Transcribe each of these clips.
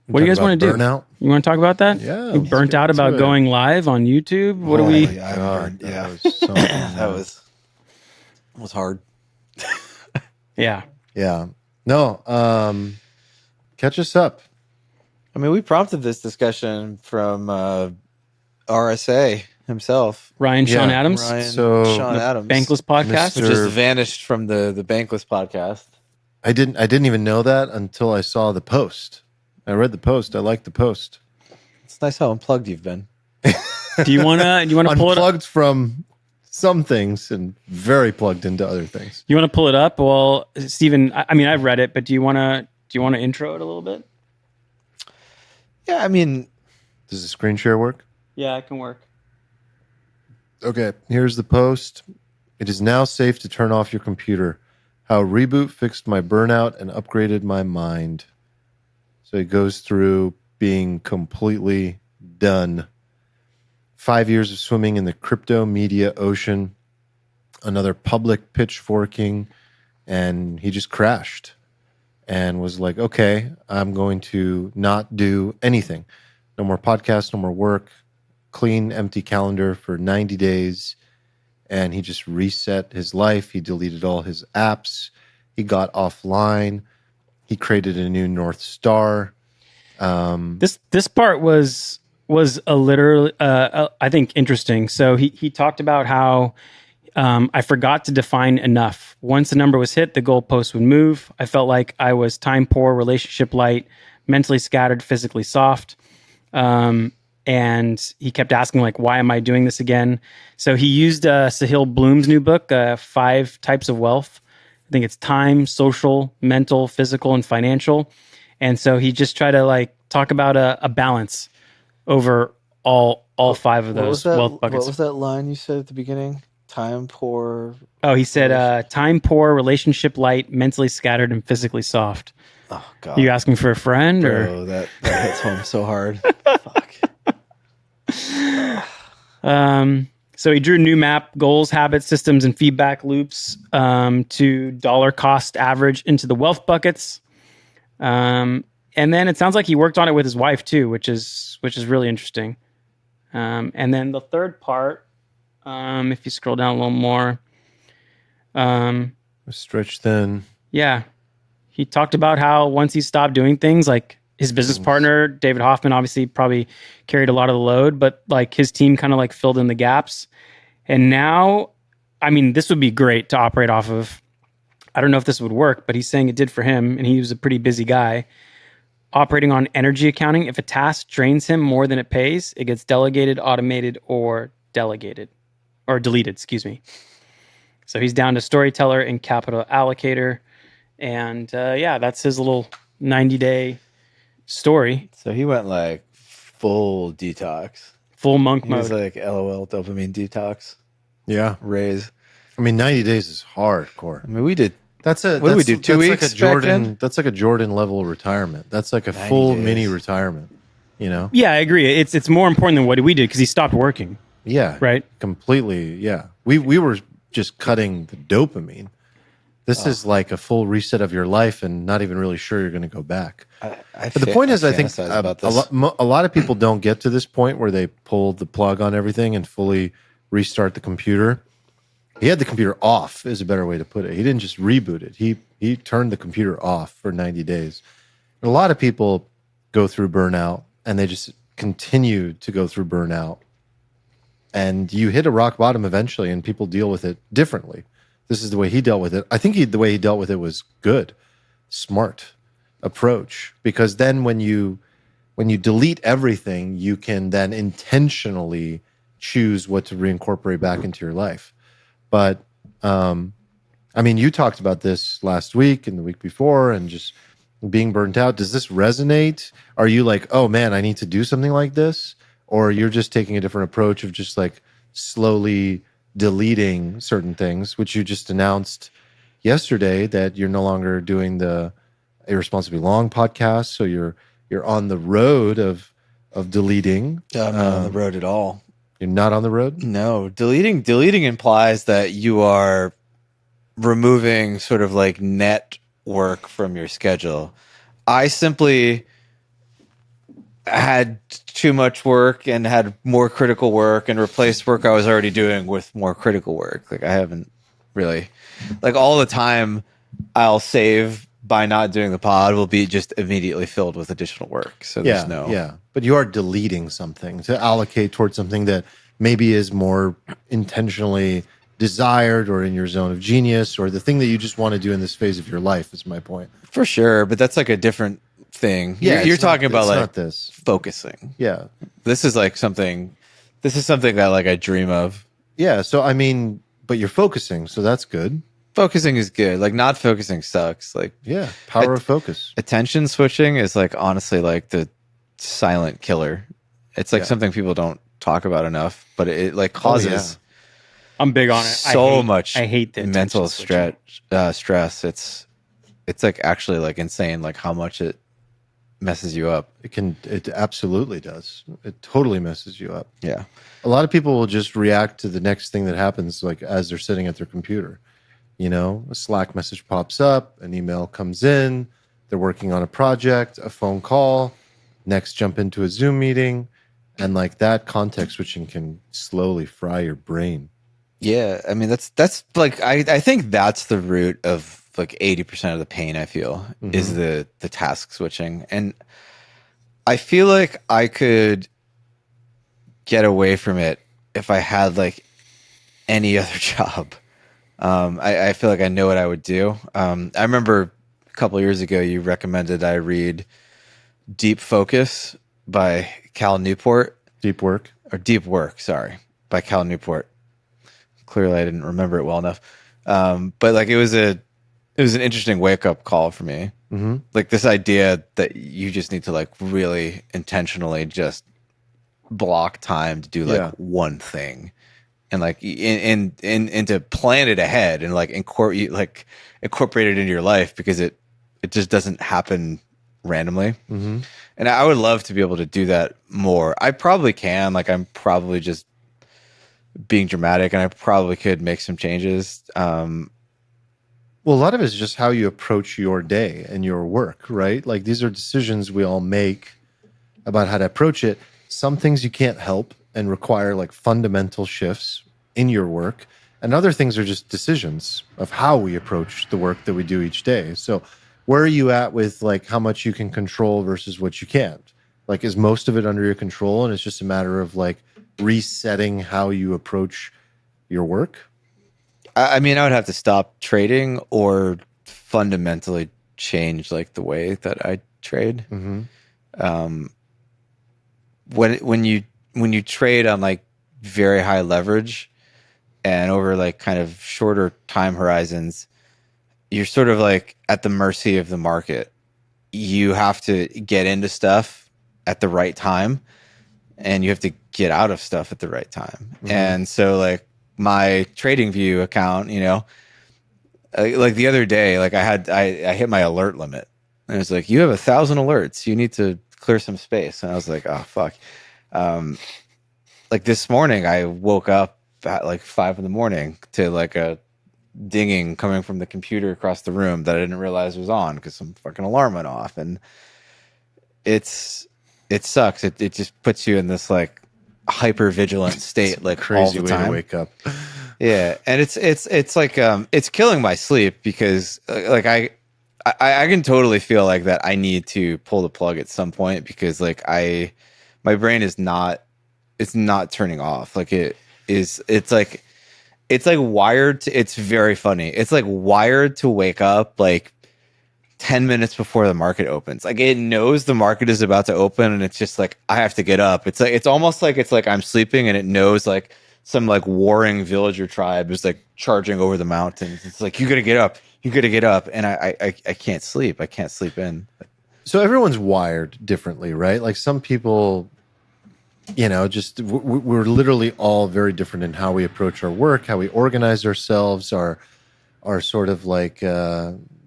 What do you guys want to do? Burnout? You want to talk about that? Yeah. You burnt out about going live on YouTube? What do we? Yeah, God, yeah. that was something. That was hard. Yeah. Yeah. No. Catch us up. I mean, we prompted this discussion from RSA himself, Ryan Sean Yeah, Adams, Sean the Adams, Bankless podcast. who just vanished from the Bankless podcast. I didn't even know that until I saw the post. I read the post. I liked the post. It's nice how unplugged you've been. Do you wanna pull it up? Unplugged from some things and very plugged into other things. You want to pull it up? Well, Stephen, I mean, I've read it, but do you want to intro it a little bit? Yeah, I mean, Does the screen share work? Yeah, it can work. Okay, here's the post. It is now safe to turn off your computer. How reboot fixed my burnout and upgraded my mind. So it goes through being completely done. 5 years of swimming in the crypto media ocean, another public pitchforking, and he just crashed and was like, okay, I'm going to not do anything. No more podcasts, no more work, clean, empty calendar for 90 days. And he just reset his life. He deleted all his apps. He got offline. He created a new North Star. This part was a literal, I think, interesting. So he talked about how I forgot to define enough. Once the number was hit, the goalpost would move. I felt like I was time poor, relationship light, mentally scattered, physically soft. And he kept asking, like, why am I doing this again? So he used Sahil Bloom's new book, 5 Types of Wealth. I think it's time, social, mental, physical, and financial. And so he just tried to like talk about a balance over all 5 of those wealth buckets. What was that line you said at the beginning? Time poor. Oh, he said time poor, relationship light, mentally scattered, and physically soft. Oh God! You asking for a friend, or Bro, that hits home so hard. Fuck. So he drew new map, goals, habits, systems, and feedback loops to dollar cost average into the wealth buckets. And then it sounds like he worked on it with his wife too, which is really interesting. And then the third part, if you scroll down a little more, Stretch thin. yeah, he talked about how once he stopped doing things, like his business partner, David Hoffman, obviously probably carried a lot of the load, but like his team kind of like filled in the gaps. And now, I mean, this would be great to operate off of. I don't know if this would work, but he's saying it did for him, and he was a pretty busy guy. Operating on energy accounting, if a task drains him more than it pays, it gets delegated, automated, or deleted. Excuse me. So he's down to storyteller and capital allocator. And yeah, that's his little 90-day story. So he went like full detox. Full monk He mode. was like LOL dopamine detox. Yeah. Raise. I mean, 90 days is hardcore. I mean, we did. What do we do, 2 that's weeks Like a back Jordan, then? that's like a Jordan level retirement. That's like a 90 full days. mini retirement, you know? Yeah, I agree. It's more important than what we did because he stopped working. Yeah. Right. Completely. Yeah. We were just cutting the dopamine. This is like a full reset of your life and not even really sure you're going to go back. But the point is, I think a lot of people don't get to this point where they pull the plug on everything and fully restart the computer. He had the computer off is a better way to put it. He didn't just reboot it. He turned the computer off for 90 days. And a lot of people go through burnout and they just continue to go through burnout. And you hit a rock bottom eventually and people deal with it differently. This is the way he dealt with it. I think the way he dealt with it was good, smart approach. Because then when you delete everything, you can then intentionally choose what to reincorporate back into your life. But I mean, you talked about this last week and the week before and just being burnt out. Does this resonate? Are you like, oh man, I need to do something like this? Or you're just taking a different approach of just like slowly deleting certain things, which you just announced yesterday that you're no longer doing the Irresponsibly Long podcast. So you're on the road of deleting. I'm not on the road at all. You're not on the road? No, deleting implies that you are removing sort of like net work from your schedule. I simply had too much work and had more critical work and replaced work I was already doing with more critical work. Like I haven't really, like all the time I'll save by not doing the pod will be just immediately filled with additional work. So there's but you are deleting something to allocate towards something that maybe is more intentionally desired or in your zone of genius or the thing that you just want to do in this phase of your life is my point. For sure. But that's like a different thing. Yeah, you're talking about like not this focusing. Yeah. This is something that like I dream of. Yeah. So, I mean, but you're focusing. So that's good. Focusing is good. Like not focusing sucks. Like yeah, power of focus. Attention switching is like honestly like the silent killer. It's like something people don't talk about enough, but it like causes. I'm big on it. I hate the mental stress. It's like actually like insane, like how much it messes you up. It absolutely does. It totally messes you up. Yeah. A lot of people will just react to the next thing that happens, like as they're sitting at their computer. You know, a Slack message pops up, an email comes in, they're working on a project, a phone call, next jump into a Zoom meeting. And like that context switching can slowly fry your brain. Yeah. I mean, that's like, I think that's the root of like 80% of the pain I feel is the task switching. And I feel like I could get away from it if I had like any other job. I feel like I know what I would do. I remember a couple of years ago, you recommended I read Deep Focus by Cal Newport. Deep Work by Cal Newport. Clearly I didn't remember it well enough. But like it was an interesting wake up call for me. Like this idea that you just need to like really intentionally just block time to do like one thing. And like and to plan it ahead and like incorporate it into your life because it just doesn't happen randomly. And I would love to be able to do that more. I probably can. Like I'm probably just being dramatic, and I probably could make some changes. Well, a lot of it is just how you approach your day and your work, right? Like these are decisions we all make about how to approach it. Some things you can't help and require like fundamental shifts in your work. And other things are just decisions of how we approach the work that we do each day. So where are you at with like how much you can control versus what you can't? Like is most of it under your control and it's just a matter of like resetting how you approach your work? I mean, I would have to stop trading or fundamentally change like the way that I trade. When you trade on like very high leverage and over like kind of shorter time horizons, you're sort of like at the mercy of the market. You have to get into stuff at the right time and you have to get out of stuff at the right time. And so like my TradingView account, you know, like the other day, like I hit my alert limit and it was like, you have 1,000 alerts. You need to clear some space. And I was like, oh, fuck. Like this morning, I woke up at like 5 in to like a dinging coming from the computer across the room that I didn't realize was on because some fucking alarm went off. And it sucks. It just puts you in this like hyper vigilant state, like crazy all the time. Way to wake up. Yeah, and it's like it's killing my sleep because like I can totally feel like that I need to pull the plug at some point because like my brain is not turning off. Like it's like wired to, it's very funny. It's like wired to wake up like 10 minutes before the market opens. Like it knows the market is about to open and it's just like I have to get up. It's like it's almost like it's like I'm sleeping and it knows like some like warring villager tribe is like charging over the mountains. It's like you gotta get up. And I can't sleep. I can't sleep in. So everyone's wired differently, right? Like some people, you know, just we're literally all very different in how we approach our work, how we organize ourselves, our sort of like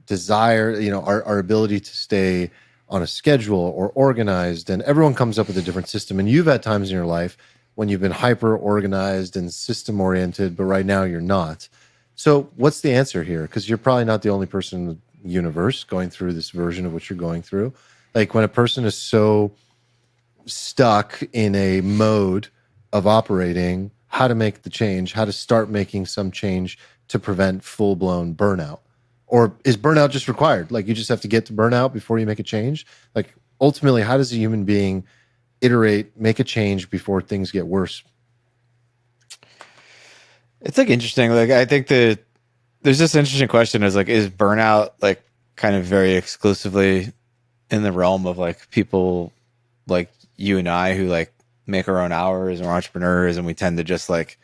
desire, you know, our ability to stay on a schedule or organized. And everyone comes up with a different system. And you've had times in your life when you've been hyper organized and system oriented, but right now you're not. So what's the answer here? Because you're probably not the only person in the universe going through this version of what you're going through. Like when a person is so stuck in a mode of operating, how to make the change, how to start making some change to prevent full-blown burnout. Or is burnout just required? Like you just have to get to burnout before you make a change? Like ultimately, how does a human being iterate, make a change before things get worse? It's like interesting. Like I think that there's this interesting question is like, is burnout like kind of very exclusively in the realm of like people like you and I who like make our own hours and we're entrepreneurs and we tend to just like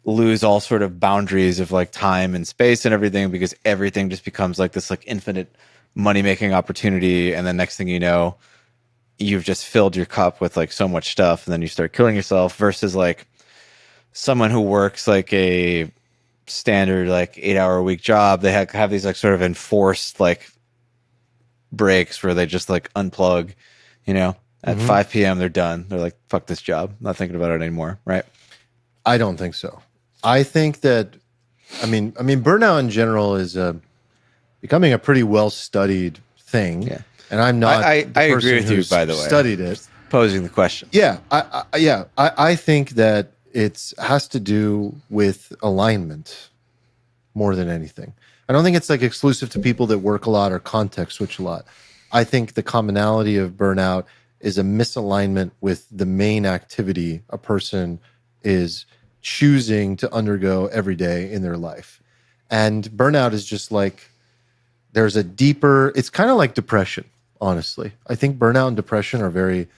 lose all sort of boundaries of like time and space and everything because everything just becomes like this like infinite money making opportunity, and then next thing you know you've just filled your cup with like so much stuff and then you start killing yourself, versus like someone who works like a standard like 8-hour a week job. They have these like sort of enforced like breaks where they just like unplug, you know, at 5 p.m. they're done. They're like, fuck this job, I'm not thinking about it anymore, right? I don't think so. I think that, I mean, burnout in general is becoming a pretty well-studied thing. Yeah. And I'm not I agree with you, by the way. Studied it. Posing the question. Yeah. I think that it has to do with alignment more than anything. I don't think it's like exclusive to people that work a lot or context switch a lot. I think the commonality of burnout is a misalignment with the main activity a person is choosing to undergo every day in their life. And burnout is just like, there's a deeper, it's kind of like depression, honestly. I think burnout and depression are very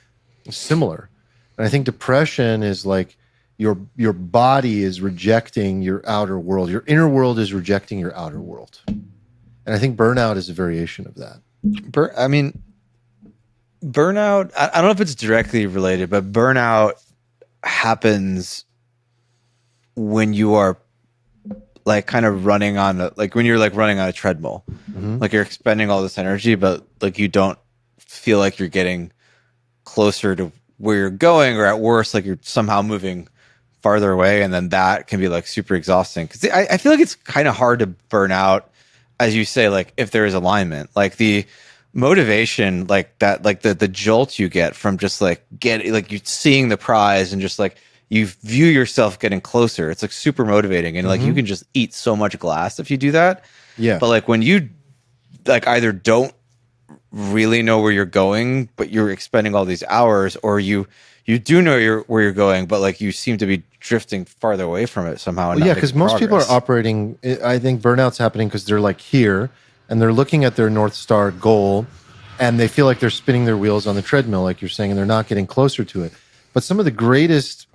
similar. And I think depression is like your body is rejecting your outer world. Your inner world is rejecting your outer world. And I think burnout is a variation of that. I mean, burnout, I don't know if it's directly related, but burnout happens when you are like kind of running on when you're like running on a treadmill, like you're expending all this energy, but like you don't feel like you're getting closer to where you're going, or at worst, like you're somehow moving farther away. And then that can be like super exhausting. Cause I feel like it's kind of hard to burn out, as you say, like if there is alignment, like the motivation, like that, like the jolt you get from just like you seeing the prize and just like, you view yourself getting closer. It's like super motivating. And like, you can just eat so much glass if you do that. Yeah. But like when you like either don't really know where you're going, but you're expending all these hours, or you do know where you're going, but like you seem to be drifting farther away from it somehow. And yeah. Cause most people are operating, I think burnout's happening because they're like here and they're looking at their North Star goal and they feel like they're spinning their wheels on the treadmill, like you're saying, and they're not getting closer to it. But some of the greatest,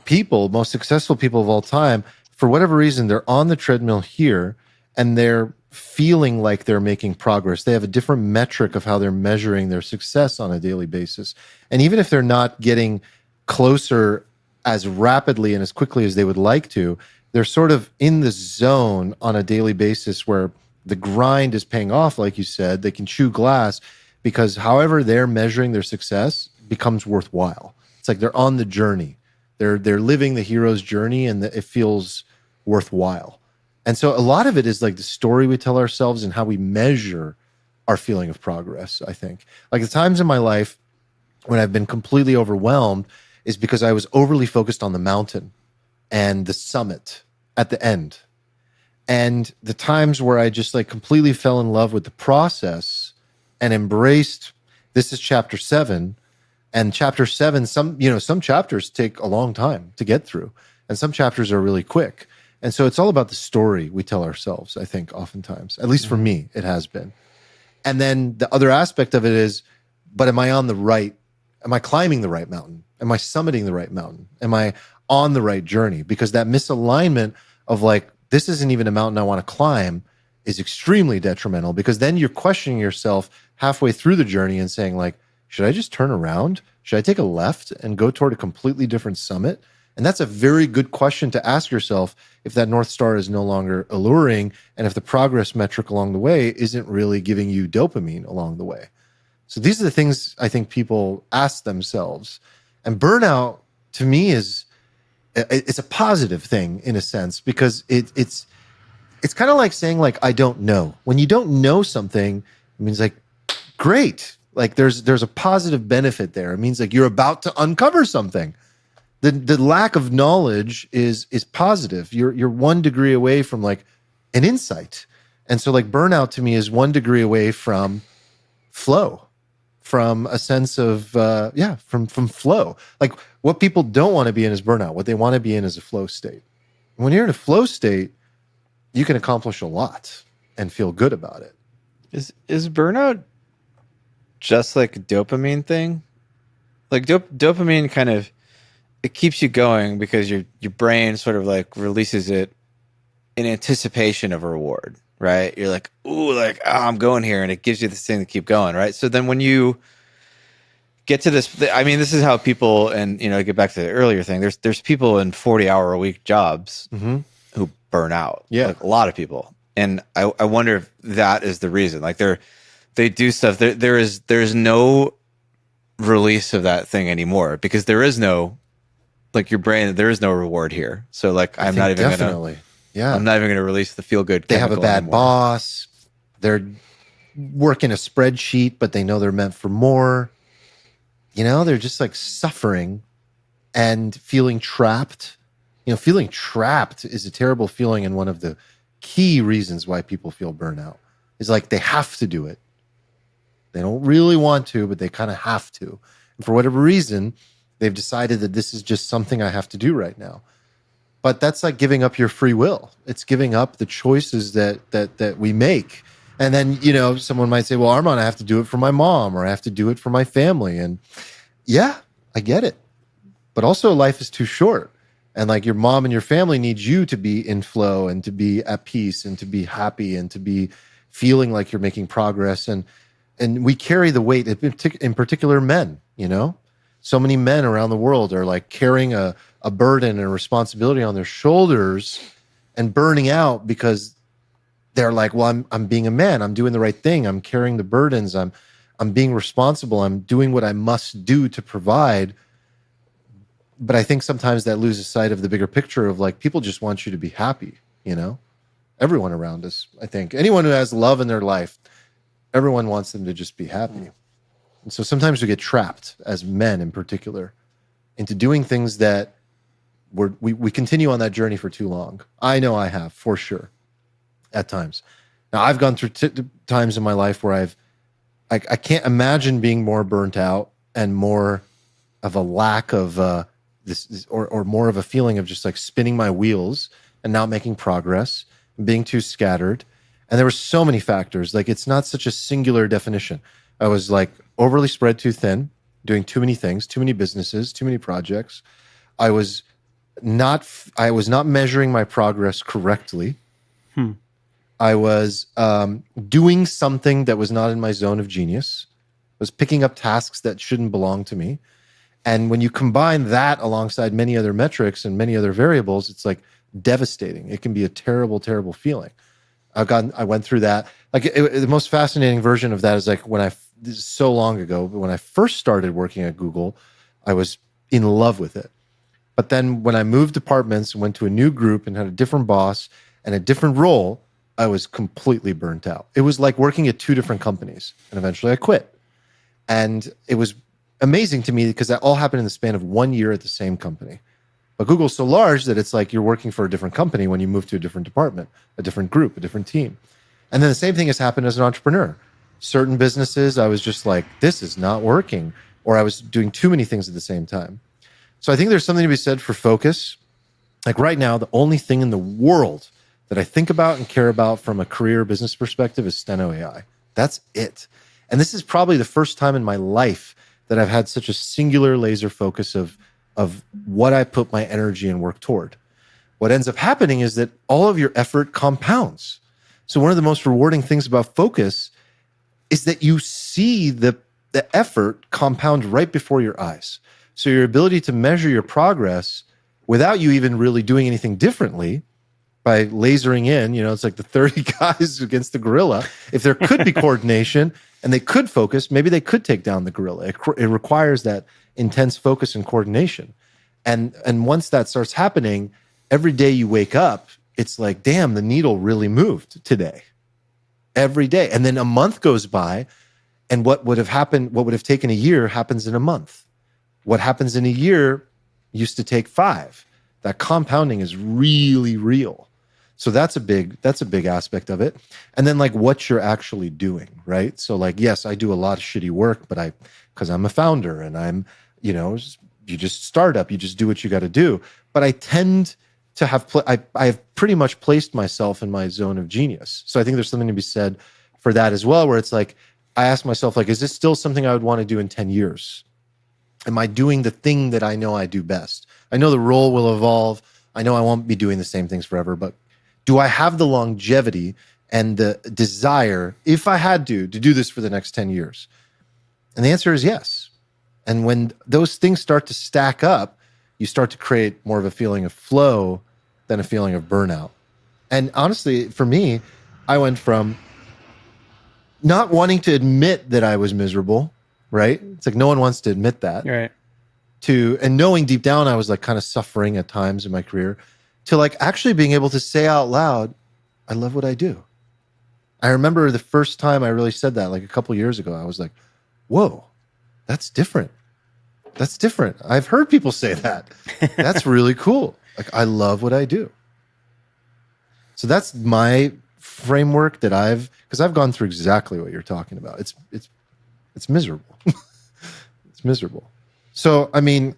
people, most successful people of all time, for whatever reason, they're on the treadmill here and they're feeling like they're making progress. They have a different metric of how they're measuring their success on a daily basis. And even if they're not getting closer as rapidly and as quickly as they would like to, they're sort of in the zone on a daily basis where the grind is paying off, like you said. They can chew glass because however they're measuring their success becomes worthwhile. It's like they're on the journey. They're living the hero's journey, and it feels worthwhile. And so a lot of it is like the story we tell ourselves and how we measure our feeling of progress, I think. Like the times in my life when I've been completely overwhelmed is because I was overly focused on the mountain and the summit at the end. And the times where I just like completely fell in love with the process and embraced, this is chapter 7. And chapter 7, some chapters take a long time to get through, and some chapters are really quick. And so it's all about the story we tell ourselves, I think, oftentimes. At least for me, it has been. And then the other aspect of it is, but am I climbing the right mountain? Am I summiting the right mountain? Am I on the right journey? Because that misalignment of like, this isn't even a mountain I want to climb is extremely detrimental, because then you're questioning yourself halfway through the journey and saying like, should I just turn around? Should I take a left and go toward a completely different summit? And that's a very good question to ask yourself if that North Star is no longer alluring, and if the progress metric along the way isn't really giving you dopamine along the way. So these are the things I think people ask themselves. And burnout, to me, it's a positive thing in a sense, because it's kind of like saying like, I don't know. When you don't know something, it means like, great. Like there's a positive benefit there. It means like you're about to uncover something. The lack of knowledge is positive. You're 1 degree away from like an insight. And so like burnout to me is 1 degree away from flow, from a sense of from flow. Like what people don't want to be in is burnout. What they want to be in is a flow state. When you're in a flow state, you can accomplish a lot and feel good about it. Is burnout just like a dopamine thing? Like dopamine kind of, it keeps you going because your brain sort of like releases it in anticipation of a reward, right? You're like, ooh, like, oh, I'm going here, and it gives you this thing to keep going, right? So then when you get to this, I mean, this is how people, and get back to the earlier thing. There's people in 40-hour-a-week jobs who burn out. Yeah, like a lot of people, and I wonder if that is the reason. Like they do stuff. There's no release of that thing anymore because there is no, like your brain, there is no reward here. So like I'm not even definitely. I'm not even going to release the feel good. They have a bad boss. They're working a spreadsheet, but they know they're meant for more. They're just like suffering and feeling trapped. Feeling trapped is a terrible feeling, and one of the key reasons why people feel burnout is like they have to do it. They don't really want to, but they kind of have to. And for whatever reason, they've decided that this is just something I have to do right now. But that's like giving up your free will. It's giving up the choices that we make. And then, someone might say, well, Armand, I have to do it for my mom, or I have to do it for my family. And yeah, I get it. But also life is too short. And like your mom and your family need you to be in flow and to be at peace and to be happy and to be feeling like you're making progress. And we carry the weight, in particular men, So many men around the world are like carrying a burden and a responsibility on their shoulders and burning out because they're like, well, I'm being a man. I'm doing the right thing. I'm carrying the burdens. I'm being responsible. I'm doing what I must do to provide. But I think sometimes that loses sight of the bigger picture of like, people just want you to be happy, Everyone around us, I think. Anyone who has love in their life, everyone wants them to just be happy. And so sometimes we get trapped, as men in particular, into doing things that we continue on that journey for too long. I know I have, for sure, at times. Now, I've gone through times in my life where I can't imagine being more burnt out and more of a lack of this, or more of a feeling of just like spinning my wheels and not making progress and being too scattered. And there were so many factors. Like, it's not such a singular definition. I was like overly spread too thin, doing too many things, too many businesses, too many projects. I was not measuring my progress correctly. I was doing something that was not in my zone of genius. I was picking up tasks that shouldn't belong to me. And when you combine that alongside many other metrics and many other variables, it's like devastating. It can be a terrible, terrible feeling. I went through that. Like the most fascinating version of that is like this is so long ago, but when I first started working at Google, I was in love with it. But then when I moved departments and went to a new group and had a different boss and a different role, I was completely burnt out. It was like working at 2 different companies, and eventually I quit. And it was amazing to me because that all happened in the span of 1 year at the same company. But Google's so large that it's like you're working for a different company when you move to a different department, a different group, a different team. And then the same thing has happened as an entrepreneur. Certain businesses, I was just like, this is not working, or I was doing too many things at the same time. So I think there's something to be said for focus. Like right now, the only thing in the world that I think about and care about from a career business perspective is Steno AI. That's it. And this is probably the first time in my life that I've had such a singular laser focus of what I put my energy and work toward. What ends up happening is that all of your effort compounds. So one of the most rewarding things about focus is that you see the effort compound right before your eyes. So your ability to measure your progress without you even really doing anything differently by lasering in, it's like the 30 guys against the gorilla. If there could be coordination and they could focus, maybe they could take down the gorilla. It requires that intense focus and coordination. And once that starts happening, every day you wake up, it's like, damn, the needle really moved today. Every day. And then a month goes by And what would have taken a year happens in a month. What happens in a year used to take 5. That compounding is really real. So that's a big aspect of it. And then like what you're actually doing, right? So like, yes, I do a lot of shitty work, but because I'm a founder and I'm, you just start up, you just do what you got to do. But I tend to have, I've pretty much placed myself in my zone of genius. So I think there's something to be said for that as well, where it's like, I ask myself, like, is this still something I would want to do in 10 years? Am I doing the thing that I know I do best? I know the role will evolve. I know I won't be doing the same things forever, but do I have the longevity and the desire, if I had to do this for the next 10 years? And the answer is yes. And when those things start to stack up, you start to create more of a feeling of flow than a feeling of burnout. And honestly, for me, I went from not wanting to admit that I was miserable, right? It's like no one wants to admit that. Right. And knowing deep down I was like kind of suffering at times in my career, to like actually being able to say out loud, I love what I do. I remember the first time I really said that, like a couple years ago, I was like, whoa, that's different. That's different. I've heard people say that. That's really cool. Like, I love what I do. So that's my framework that because I've gone through exactly what you're talking about. It's miserable. It's miserable. So, I mean,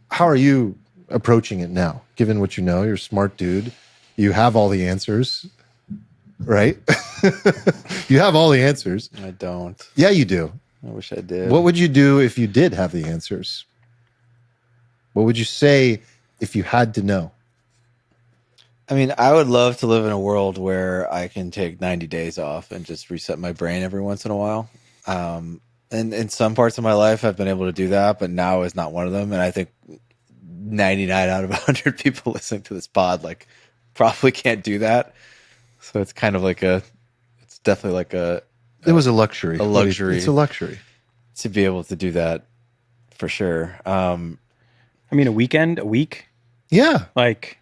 how are you approaching it now? Given what you know, you're a smart dude. You have all the answers, right? You have all the answers. I don't. Yeah, you do. I wish I did. What would you do if you did have the answers? What would you say if you had to know? I mean, I would love to live in a world where I can take 90 days off and just reset my brain every once in a while. And in some parts of my life, I've been able to do that, but now is not one of them. And I think 99 out of 100 people listening to this pod, like, probably can't do that. So it's kind of like it's definitely like it was a luxury. A luxury. It's a luxury to be able to do that for sure. I mean, a week. Yeah. Like,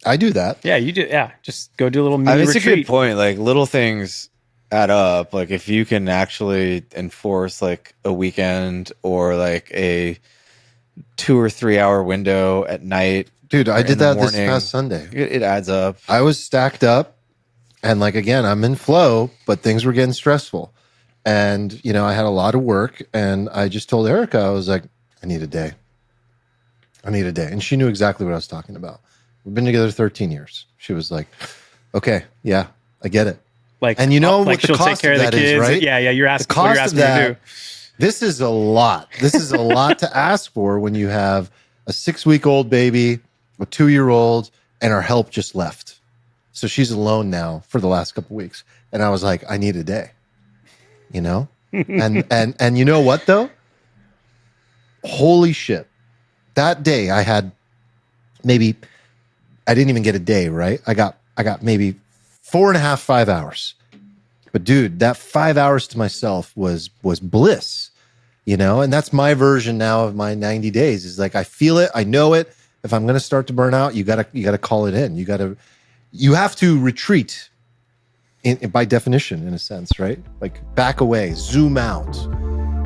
I do that. Yeah, you do. Yeah. Just go do a little mini it's retreat. a good point. Like, little things add up. Like, if you can actually enforce like a weekend or like a 2 or 3 hour window at night. Dude, I did that this past Sunday. It adds up. I was stacked up and like, again, I'm in flow, but things were getting stressful. And, I had a lot of work and I just told Erica, I was like, I need a day. And she knew exactly what I was talking about. We've been together 13 years. She was like, okay, yeah, I get it. Like, and like what the she'll cost take care of the kids. is, right? Yeah, you're asking, the cost what you're asking of that, her to do. This is a lot. This is a lot to ask for when you have a 6-week-old baby, a 2-year-old, and our help just left. So she's alone now for the last couple of weeks. And I was like, I need a day, and you know what though? Holy shit. That day I had I didn't even get a day, right? I got maybe 4.5, 5 hours. But dude, that 5 hours to myself was bliss, and that's my version now of my 90 days is like, I feel it. I know it. If I'm going to start to burn out, you gotta call it in. You have to retreat by definition, in a sense, right? Like back away, zoom out,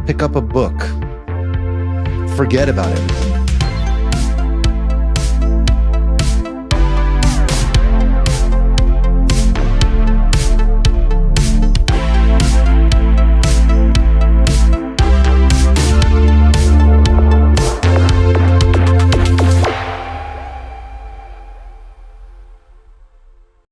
pick up a book, forget about everything.